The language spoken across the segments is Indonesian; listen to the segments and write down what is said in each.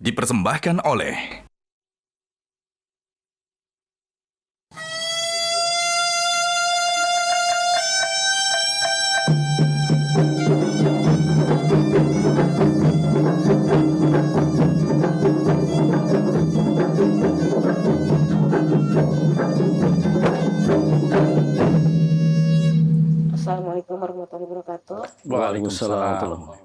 dipersembahkan oleh Assalamualaikum warahmatullahi wabarakatuh. Waalaikumsalam.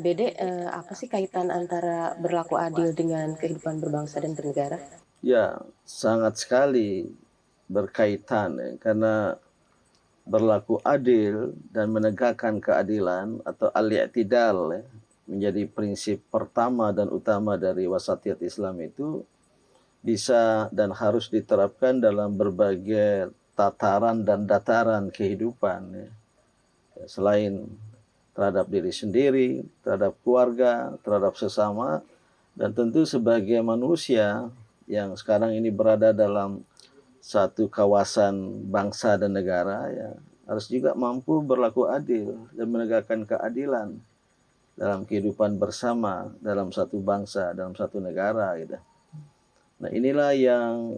Bede, apa sih kaitan antara berlaku adil dengan kehidupan berbangsa dan bernegara? Ya, sangat sekali berkaitan ya, karena berlaku adil dan menegakkan keadilan atau al-i'tidal ya, menjadi prinsip pertama dan utama dari wasatiyat Islam itu bisa dan harus diterapkan dalam berbagai tataran dan dataran kehidupan ya. Selain terhadap diri sendiri, terhadap keluarga, terhadap sesama, dan tentu sebagai manusia yang sekarang ini berada dalam satu kawasan bangsa dan negara, ya harus juga mampu berlaku adil dan menegakkan keadilan dalam kehidupan bersama, dalam satu bangsa, dalam satu negara gitu. Nah, inilah yang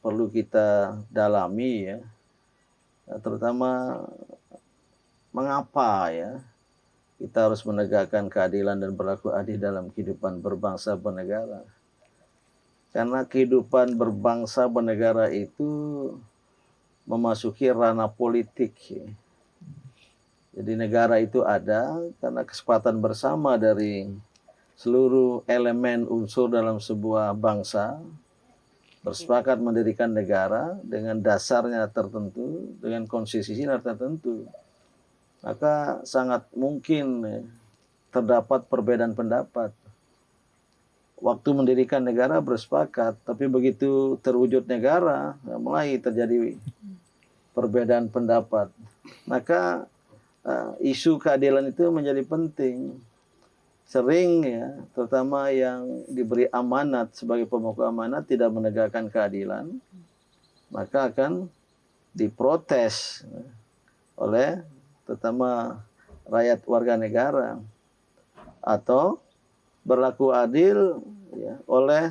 perlu kita dalami ya, terutama mengapa ya kita harus menegakkan keadilan dan berlaku adil dalam kehidupan berbangsa bernegara. Karena kehidupan berbangsa bernegara itu memasuki ranah politik. Jadi negara itu ada karena kesepakatan bersama dari seluruh elemen unsur dalam sebuah bangsa bersepakat mendirikan negara dengan dasarnya tertentu, dengan konstitusinya tertentu. Maka sangat mungkin terdapat perbedaan pendapat. Waktu mendirikan negara bersepakat, tapi begitu terwujud negara, mulai terjadi perbedaan pendapat. Maka isu keadilan itu menjadi penting. Sering ya, terutama yang diberi amanat sebagai pemangku amanat tidak menegakkan keadilan, maka akan diprotes oleh terutama rakyat warga negara, atau berlaku adil ya, oleh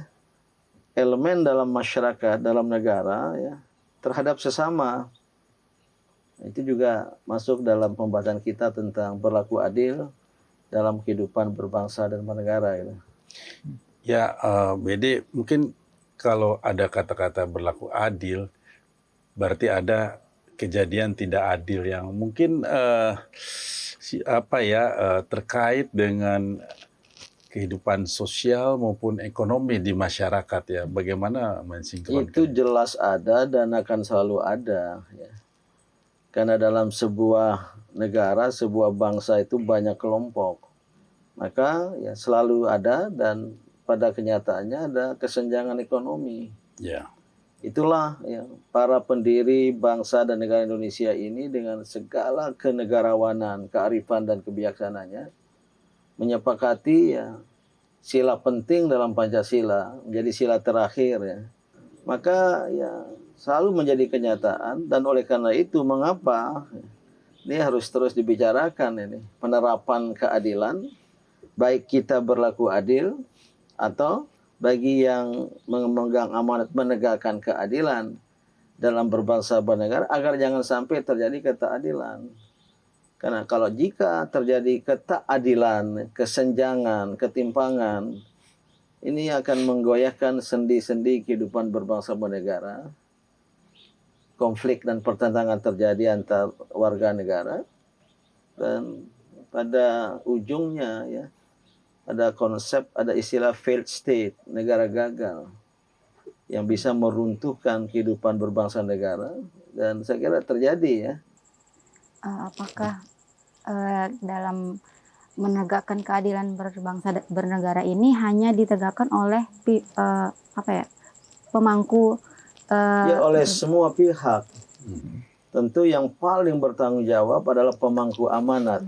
elemen dalam masyarakat, dalam negara ya, terhadap sesama. Itu juga masuk dalam pembahasan kita tentang berlaku adil dalam kehidupan berbangsa dan bernegara. Gitu. Ya, Bede, mungkin kalau ada kata-kata berlaku adil, berarti ada kejadian tidak adil yang mungkin terkait dengan kehidupan sosial maupun ekonomi di masyarakat ya. Bagaimana mensinkronkan? Itu jelas ada dan akan selalu ada ya. Karena dalam sebuah negara, sebuah bangsa itu banyak kelompok. Maka ya selalu ada dan pada kenyataannya ada kesenjangan ekonomi. Ya. Itulah ya, para pendiri bangsa dan negara Indonesia ini dengan segala kenegarawanan, kearifan dan kebijaksanaannya menyepakati ya sila penting dalam Pancasila menjadi sila terakhir ya. Maka ya selalu menjadi kenyataan dan oleh karena itu mengapa ini harus terus dibicarakan ini penerapan keadilan, baik kita berlaku adil atau bagi yang memegang amanat menegakkan keadilan dalam berbangsa bernegara agar jangan sampai terjadi ketidakadilan. Karena kalau jika terjadi ketidakadilan, kesenjangan, ketimpangan, ini akan menggoyahkan sendi-sendi kehidupan berbangsa bernegara. Konflik dan pertentangan terjadi antar warga negara dan pada ujungnya ya ada konsep, ada istilah failed state, negara gagal, yang bisa meruntuhkan kehidupan berbangsa negara, dan saya kira terjadi ya. Apakah dalam menegakkan keadilan berbangsa bernegara ini hanya ditegakkan oleh pemangku? Ya oleh semua pihak. Tentu yang paling bertanggung jawab adalah pemangku amanat.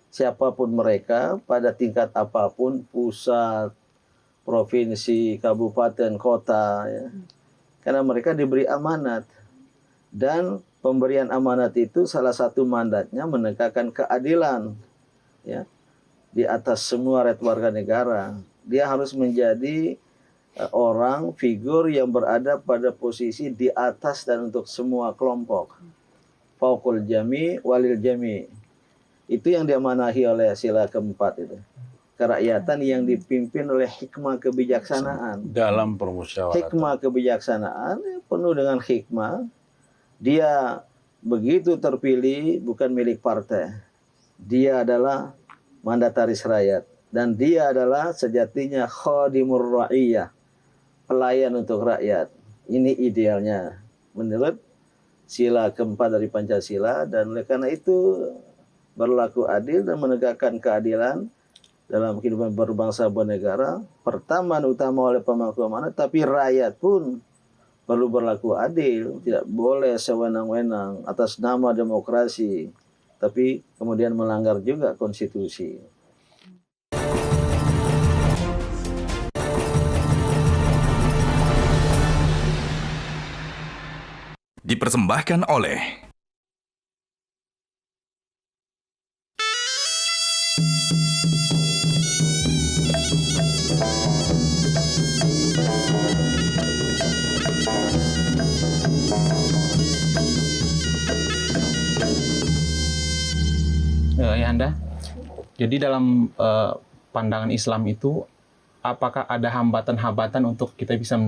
Siapapun mereka, pada tingkat apapun, pusat, provinsi, kabupaten, kota, ya. Karena mereka diberi amanat. Dan pemberian amanat itu salah satu mandatnya menegakkan keadilan ya, di atas semua rakyat warga negara. dia harus menjadi orang figur yang berada pada posisi di atas dan untuk semua kelompok. Fauqul jami walil jami. Itu yang diamanahi oleh sila keempat itu. Kerakyatan yang dipimpin oleh hikmah kebijaksanaan. Dalam permusyawaratan. Hikmah kebijaksanaan penuh dengan hikmah. Dia begitu terpilih bukan milik partai. Dia adalah mandataris rakyat. Dan dia adalah sejatinya khadimur ra'iyah. Pelayan untuk rakyat. Ini idealnya menurut sila keempat dari Pancasila. Dan oleh karena itu berlaku adil dan menegakkan keadilan dalam kehidupan berbangsa bernegara, pertama dan utama oleh pemangku amanah, tapi rakyat pun perlu berlaku adil, tidak boleh sewenang-wenang atas nama demokrasi, tapi kemudian melanggar juga konstitusi. Dipersembahkan oleh Ya Anda, jadi dalam pandangan Islam itu, apakah ada hambatan-hambatan untuk kita bisa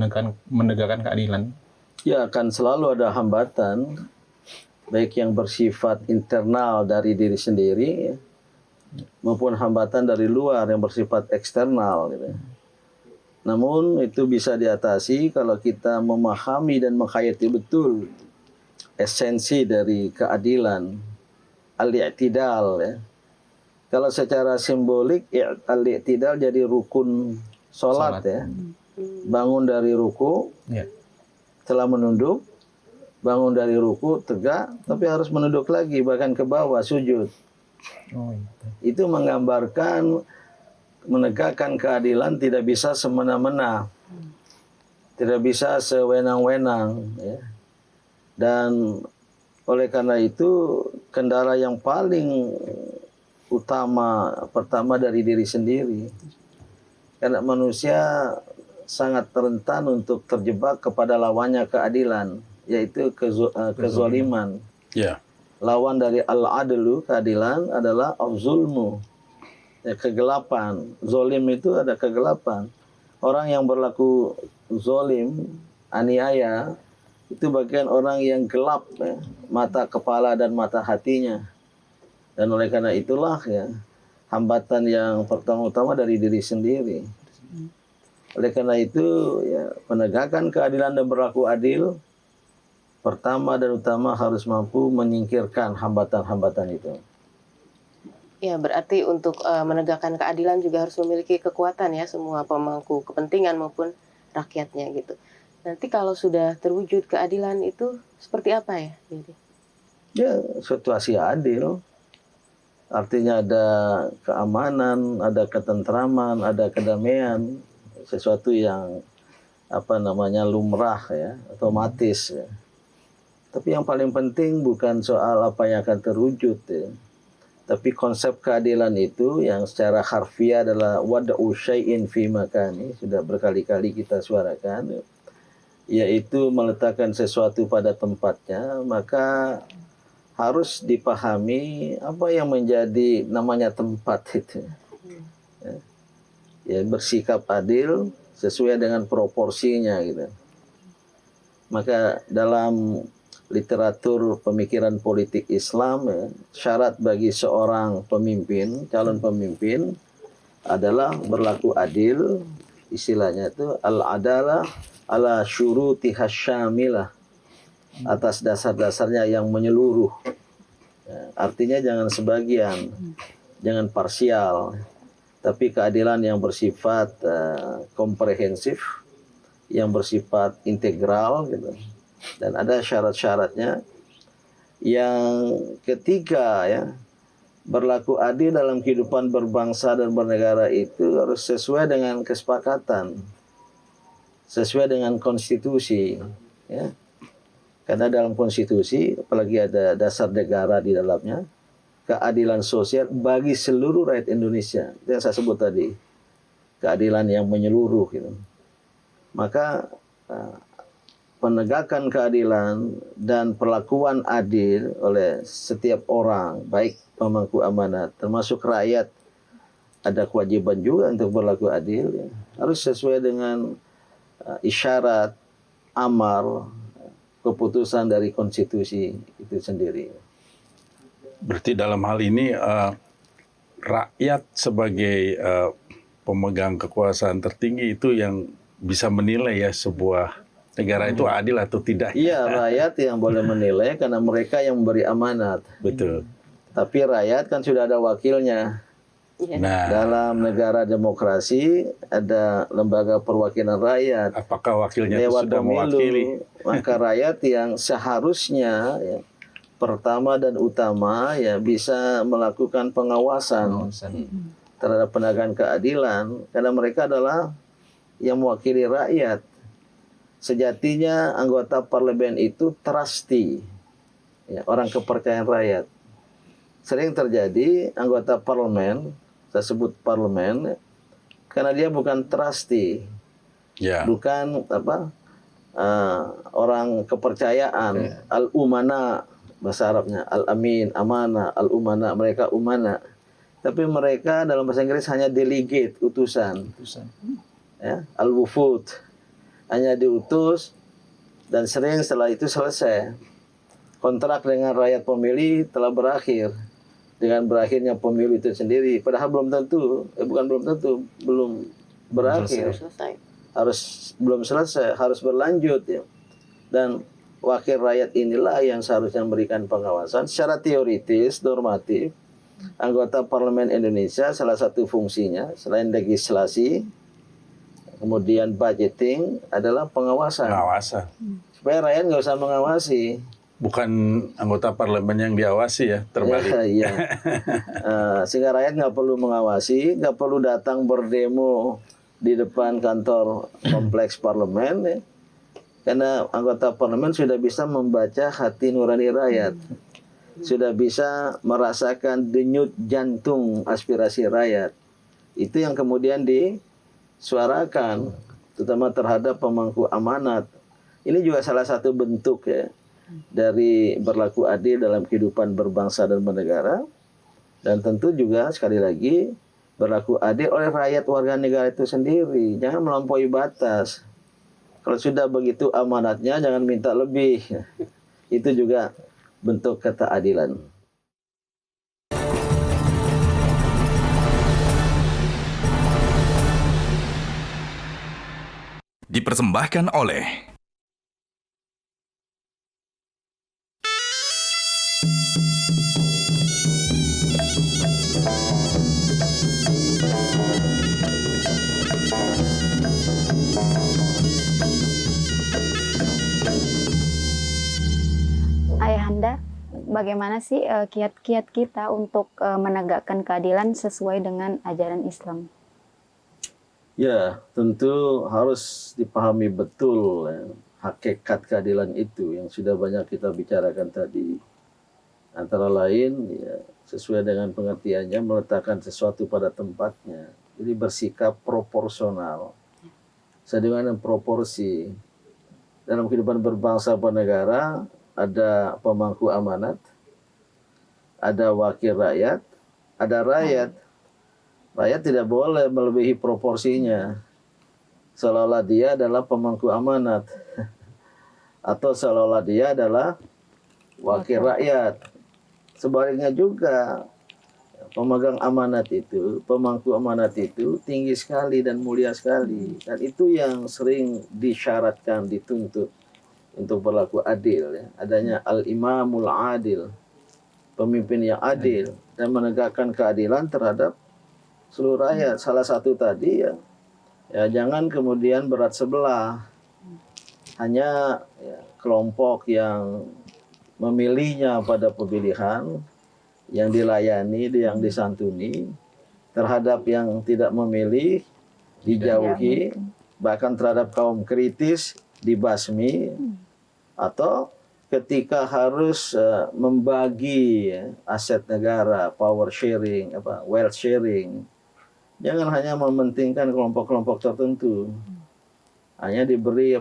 menegakkan keadilan? Ya, akan selalu ada hambatan, baik yang bersifat internal dari diri sendiri, maupun hambatan dari luar yang bersifat eksternal. Gitu. Namun itu bisa diatasi kalau kita memahami dan menghayati betul esensi dari keadilan. Al-i'tidal ya. Kalau secara simbolik al-i'tidal jadi rukun salat ya. Bangun dari ruku, Ya. setelah menunduk, bangun dari ruku tegak, tapi harus menunduk lagi bahkan ke bawah sujud. Oh, gitu. Itu menggambarkan menegakkan keadilan tidak bisa semena-mena. Tidak bisa sewenang-wenang ya. Dan oleh karena itu, kendala yang paling utama pertama dari diri sendiri. Karena manusia sangat rentan untuk terjebak kepada lawannya keadilan, yaitu kezaliman. Ya. Lawan dari al-adlu, keadilan, adalah az-zulmu, ya, kegelapan. Zolim itu ada kegelapan. Orang yang berlaku zolim, aniaya, itu bagian orang yang gelap ya, mata kepala dan mata hatinya. Dan oleh karena itulah ya, hambatan yang pertama-tama dari diri sendiri. Oleh karena itu ya, penegakan keadilan dan berlaku adil pertama dan utama harus mampu menyingkirkan hambatan-hambatan itu. Ya, berarti untuk menegakkan keadilan juga harus memiliki kekuatan ya, semua pemangku kepentingan maupun rakyatnya gitu. Nanti kalau sudah terwujud keadilan itu seperti apa ya? Ya, situasi adil. Artinya ada keamanan, ada ketentraman, ada kedamaian, sesuatu yang lumrah ya, otomatis ya. Tapi yang paling penting bukan soal apa yang akan terwujud ya. Tapi konsep keadilan itu yang secara harfiah adalah wada'u syai'in fi makani, sudah berkali-kali kita suarakan, yaitu meletakkan sesuatu pada tempatnya, maka harus dipahami apa yang menjadi namanya tempat itu. Ya, bersikap adil sesuai dengan proporsinya gitu. Maka dalam literatur pemikiran politik Islam ya, syarat bagi seorang pemimpin, calon pemimpin adalah berlaku adil, istilahnya itu al-adalah ala syurutiha syamilah, atas dasar-dasarnya yang menyeluruh. Ya, artinya jangan sebagian, jangan parsial, tapi keadilan yang bersifat komprehensif, yang bersifat integral gitu. Dan ada syarat-syaratnya. Yang ketiga ya, berlaku adil dalam kehidupan berbangsa dan bernegara itu harus sesuai dengan kesepakatan, sesuai dengan konstitusi ya. Karena dalam konstitusi, apalagi ada dasar negara di dalamnya, keadilan sosial bagi seluruh rakyat Indonesia. Itu yang saya sebut tadi. keadilan yang menyeluruh gitu. Maka penegakan keadilan dan perlakuan adil oleh setiap orang, baik pemangku amanat termasuk rakyat, ada kewajiban juga untuk berlaku adil ya. Harus sesuai dengan isyarat, amar, keputusan dari konstitusi itu sendiri. Berarti dalam hal ini rakyat sebagai pemegang kekuasaan tertinggi itu yang bisa menilai ya sebuah negara itu adil atau tidak. Iya, rakyat yang boleh menilai karena mereka yang memberi amanat. Betul. Tapi rakyat kan sudah ada wakilnya. Iya. Nah, Dalam negara demokrasi ada lembaga perwakilan rakyat. apakah wakilnya itu Lewat sudah mewakili? pemilu, maka rakyat yang seharusnya ya, pertama dan utama ya bisa melakukan pengawasan terhadap penegakan keadilan karena mereka adalah yang mewakili rakyat. Sejatinya anggota parlemen itu trustee, ya, orang kepercayaan rakyat. Sering terjadi anggota parlemen, saya sebut parlemen, karena dia bukan trustee, Ya. bukan orang kepercayaan, al-umana bahasa Arabnya, al-amin, amanah, al-umana, mereka umana. Tapi mereka dalam bahasa Inggris hanya delegate, utusan. Ya, al-wufud, hanya diutus dan sering setelah itu selesai. Kontrak dengan rakyat pemilih telah berakhir dengan berakhirnya pemilu itu sendiri. Padahal belum tentu, belum berakhir. Selesai. Belum selesai, harus berlanjut ya. Dan wakil rakyat inilah yang seharusnya memberikan pengawasan secara teoritis, normatif. Anggota Parlemen Indonesia salah satu fungsinya selain legislasi, kemudian budgeting adalah pengawasan. Pengawasan. Supaya rakyat nggak usah mengawasi. Bukan anggota parlemen yang diawasi ya, terbalik. Iya. Sehingga rakyat nggak perlu mengawasi, nggak perlu datang berdemo di depan kantor kompleks parlemen, ya. Karena anggota parlemen sudah bisa membaca hati nurani rakyat, sudah bisa merasakan denyut jantung aspirasi rakyat. Itu yang kemudian disuarakan, terutama terhadap pemangku amanat. Ini juga salah satu bentuk ya dari berlaku adil dalam kehidupan berbangsa dan bernegara, dan tentu juga sekali lagi berlaku adil oleh rakyat warga negara itu sendiri. Jangan melampaui batas. Kalau sudah begitu amanatnya jangan minta lebih. Itu juga bentuk keadilan. Dipersembahkan oleh Ayahanda, bagaimana sih kiat-kiat kita untuk menegakkan keadilan sesuai dengan ajaran Islam? Ya, tentu harus dipahami betul ya, hakikat keadilan itu yang sudah banyak kita bicarakan tadi. Antara lain, ya, sesuai dengan pengertiannya, meletakkan sesuatu pada tempatnya. Jadi bersikap proporsional. Sesuai dengan proporsi. Dalam kehidupan berbangsa bernegara, ada pemangku amanat, ada wakil rakyat, ada rakyat. Rakyat tidak boleh melebihi proporsinya. Seolah-olah dia adalah pemangku amanat. Atau seolah-olah dia adalah wakil rakyat. Sebaliknya juga, pemegang amanat itu, pemangku amanat itu tinggi sekali dan mulia sekali. Dan itu yang sering disyaratkan, dituntut untuk berlaku adil. Ya. Adanya al-imamul adil, pemimpin yang adil, dan menegakkan keadilan terhadap seluruh rakyat. Salah satu tadi ya jangan kemudian berat sebelah. Hanya ya, kelompok yang memilihnya pada pemilihan, yang dilayani, yang disantuni, terhadap yang tidak memilih, dijauhi, bahkan terhadap kaum kritis, dibasmi, atau ketika harus membagi aset negara, power sharing, wealth sharing, Jangan hanya mementingkan kelompok-kelompok tertentu. Hanya diberi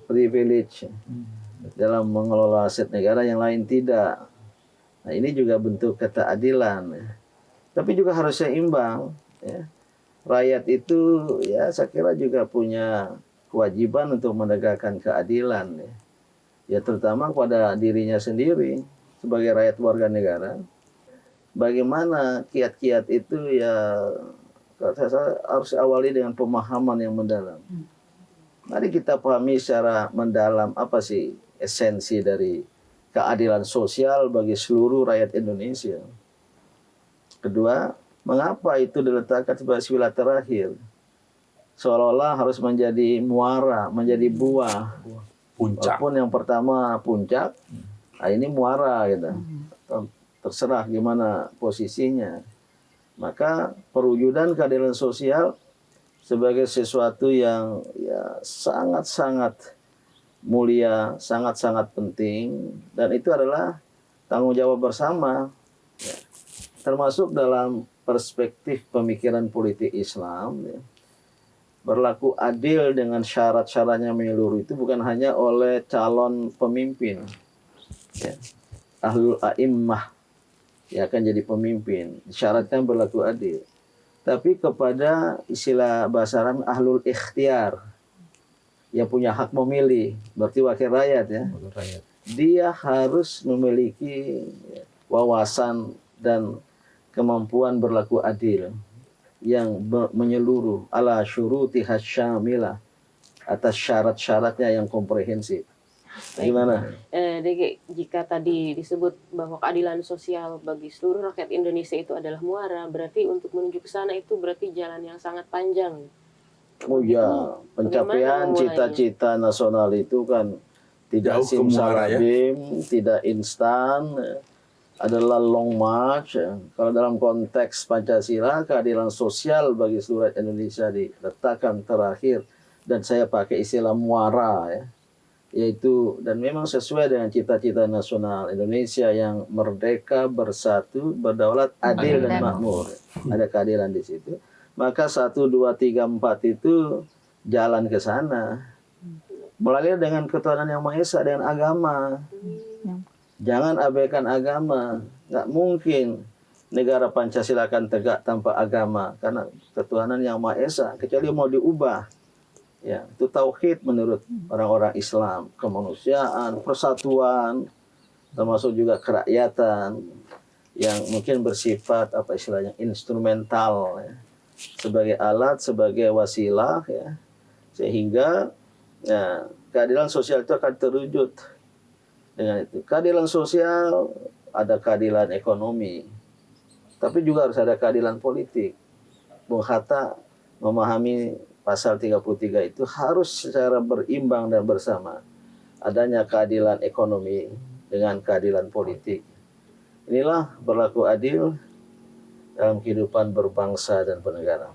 privilege dalam mengelola aset negara, yang lain tidak. Nah, ini juga bentuk ketidakadilan. Tapi juga harus seimbang. Ya. Rakyat itu ya saya kira juga punya kewajiban untuk menegakkan keadilan. Ya terutama pada dirinya sendiri sebagai rakyat warga negara. Bagaimana kiat-kiat itu ya saya harus awali dengan pemahaman yang mendalam. Mari kita pahami secara mendalam apa sih esensi dari keadilan sosial bagi seluruh rakyat Indonesia. Kedua, mengapa itu diletakkan sebagai sila terakhir? Seolah-olah harus menjadi muara, menjadi buah. Puncak. Walaupun yang pertama puncak, nah ini muara gitu. Terserah gimana posisinya. Maka perwujudan keadilan sosial sebagai sesuatu yang ya sangat-sangat mulia, sangat-sangat penting, dan itu adalah tanggung jawab bersama, ya. Termasuk dalam perspektif pemikiran politik Islam, ya. Berlaku adil dengan syarat-syaratnya menyeluruh itu bukan hanya oleh calon pemimpin, ya. Ahlul a'immah yang akan jadi pemimpin, syaratnya berlaku adil. Tapi kepada istilah bahasa Arab ahlul ikhtiar, yang punya hak memilih, berarti wakil rakyat ya. Dia harus memiliki wawasan dan kemampuan berlaku adil yang menyeluruh ala syuruti hasyamilah, atas syarat-syaratnya yang komprehensif. Gimana? Jika tadi disebut bahwa keadilan sosial bagi seluruh rakyat Indonesia itu adalah muara, berarti untuk menuju ke sana itu berarti jalan yang sangat panjang. Oh ya, pencapaian cita-cita nasional itu kan tidak simsalabim, tidak instan, adalah long march. Kalau dalam konteks Pancasila, keadilan sosial bagi seluruh rakyat Indonesia diletakkan terakhir, dan saya pakai istilah muara ya. Yaitu dan memang sesuai dengan cita-cita nasional Indonesia yang merdeka, bersatu, berdaulat, adil dan makmur. Ada keadilan di situ. Maka 1, 2, 3, 4 itu jalan ke sana. Mulai dengan ketuhanan yang Maha Esa dengan agama. Jangan abaikan agama. Nggak mungkin negara Pancasila akan tegak tanpa agama, karena ketuhanan yang Maha Esa, kecuali mau diubah. Ya, itu tauhid menurut orang-orang Islam, kemanusiaan, persatuan, termasuk juga kerakyatan yang mungkin bersifat apa istilahnya instrumental ya, sebagai alat, sebagai wasilah ya, sehingga ya, keadilan sosial itu akan terwujud dengan itu. Keadilan sosial, ada keadilan ekonomi, tapi juga harus ada keadilan politik. Bung Hatta memahami pasal 33 itu harus secara berimbang dan bersama. Adanya keadilan ekonomi dengan keadilan politik. Inilah berlaku adil dalam kehidupan berbangsa dan bernegara.